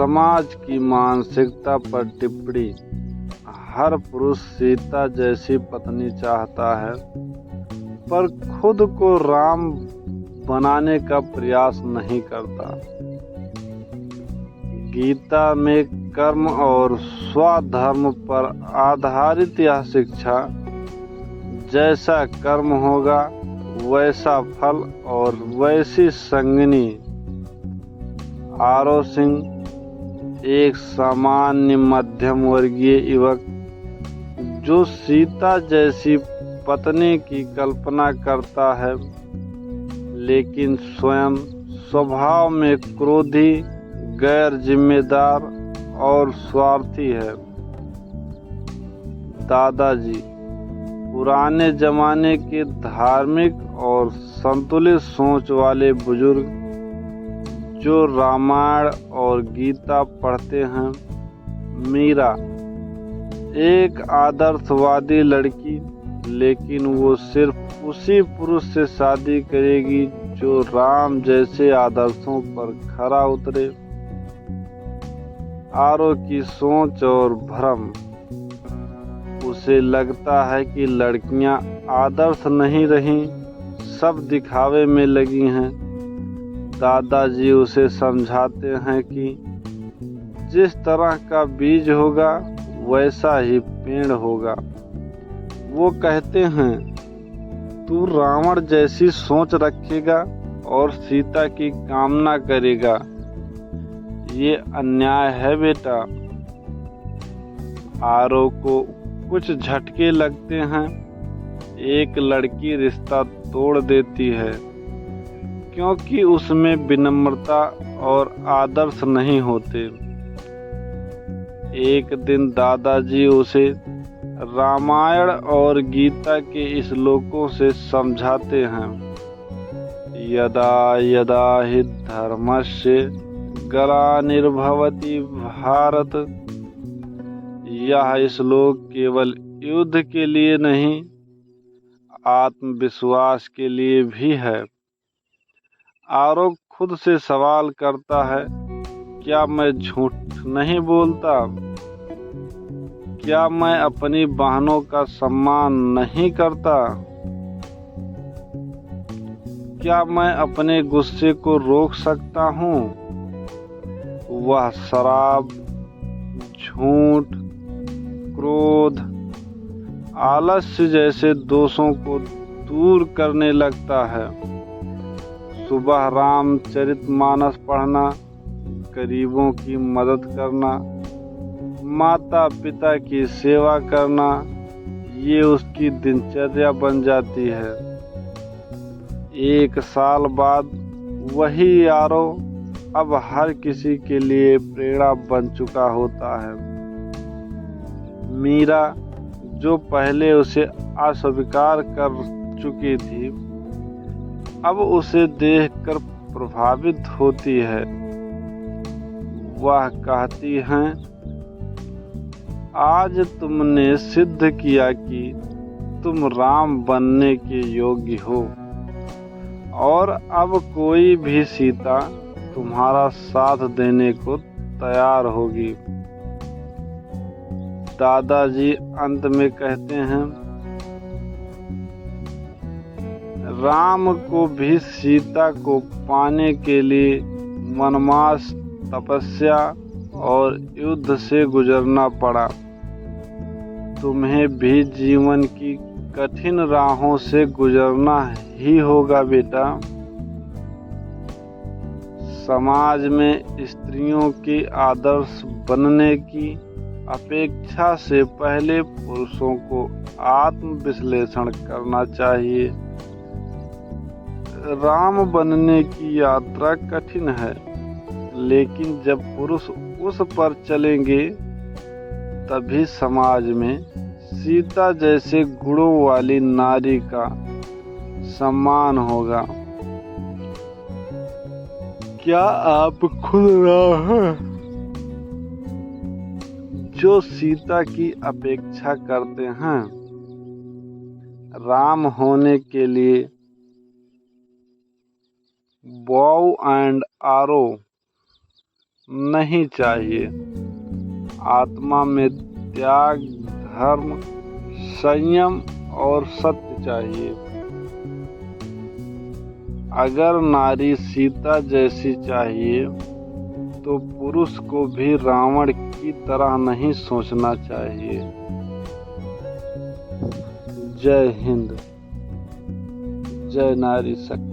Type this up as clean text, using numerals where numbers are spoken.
समाज की मानसिकता पर टिप्पणी। हर पुरुष सीता जैसी पत्नी चाहता है, पर खुद को राम बनाने का प्रयास नहीं करता। गीता में कर्म और स्वधर्म पर आधारित यह शिक्षा, जैसा कर्म होगा वैसा फल और वैसी संगनी। आरो सिंह एक सामान्य मध्यम वर्गीय युवक जो सीता जैसी पत्नी की कल्पना करता है, लेकिन स्वयं स्वभाव में क्रोधी, गैर जिम्मेदार और स्वार्थी है। दादाजी पुराने जमाने के धार्मिक और संतुलित सोच वाले बुजुर्ग जो रामायण और गीता पढ़ते हैं। मीरा एक आदर्शवादी लड़की, लेकिन वो सिर्फ उसी पुरुष से शादी करेगी जो राम जैसे आदर्शों पर खरा उतरे। आरो की सोच और भ्रम। उसे लगता है कि लड़कियां आदर्श नहीं रहीं, सब दिखावे में लगी हैं। दादाजी उसे समझाते हैं कि जिस तरह का बीज होगा वैसा ही पेड़ होगा। वो कहते हैं, तू रावण जैसी सोच रखेगा और सीता की कामना करेगा, ये अन्याय है बेटा। आरो को कुछ झटके लगते हैं। एक लड़की रिश्ता तोड़ देती है क्योंकि उसमें विनम्रता और आदर्श नहीं होते। एक दिन दादाजी उसे रामायण और गीता के श्लोकों से समझाते हैं। यदा यदा हि धर्मस्य ग्लानिर्भवति भारत। यह श्लोक केवल युद्ध के लिए नहीं, आत्मविश्वास के लिए भी है। आरो खुद से सवाल करता है, क्या मैं झूठ नहीं बोलता? क्या मैं अपनी बहनों का सम्मान नहीं करता? क्या मैं अपने गुस्से को रोक सकता हूँ? वह शराब, झूठ, क्रोध, आलस्य जैसे दोषों को दूर करने लगता है। सुबह रामचरितमानस पढ़ना, गरीबों की मदद करना, माता पिता की सेवा करना, ये उसकी दिनचर्या बन जाती है। 1 साल बाद वही आरो अब हर किसी के लिए प्रेरणा बन चुका होता है। मीरा जो पहले उसे अस्वीकार कर चुकी थी, अब उसे देखकर प्रभावित होती है। वह कहती हैं, आज तुमने सिद्ध किया कि तुम राम बनने के योग्य हो, और अब कोई भी सीता तुम्हारा साथ देने को तैयार होगी। दादाजी अंत में कहते हैं, राम को भी सीता को पाने के लिए वनवास, तपस्या और युद्ध से गुजरना पड़ा। तुम्हें भी जीवन की कठिन राहों से गुजरना ही होगा बेटा। समाज में स्त्रियों के आदर्श बनने की अपेक्षा से पहले पुरुषों को आत्मविश्लेषण करना चाहिए। राम बनने की यात्रा कठिन है, लेकिन जब पुरुष उस पर चलेंगे तभी समाज में सीता जैसे गुणों वाली नारी का सम्मान होगा। क्या आप खुद राम हैं जो सीता की अपेक्षा करते हैं? राम होने के लिए बॉव एंड आरो नहीं चाहिए। आत्मा में त्याग, धर्म, संयम और सत्य चाहिए। अगर नारी सीता जैसी चाहिए तो पुरुष को भी रावण की तरह नहीं सोचना चाहिए। जय हिंद, जय नारी शक्ति।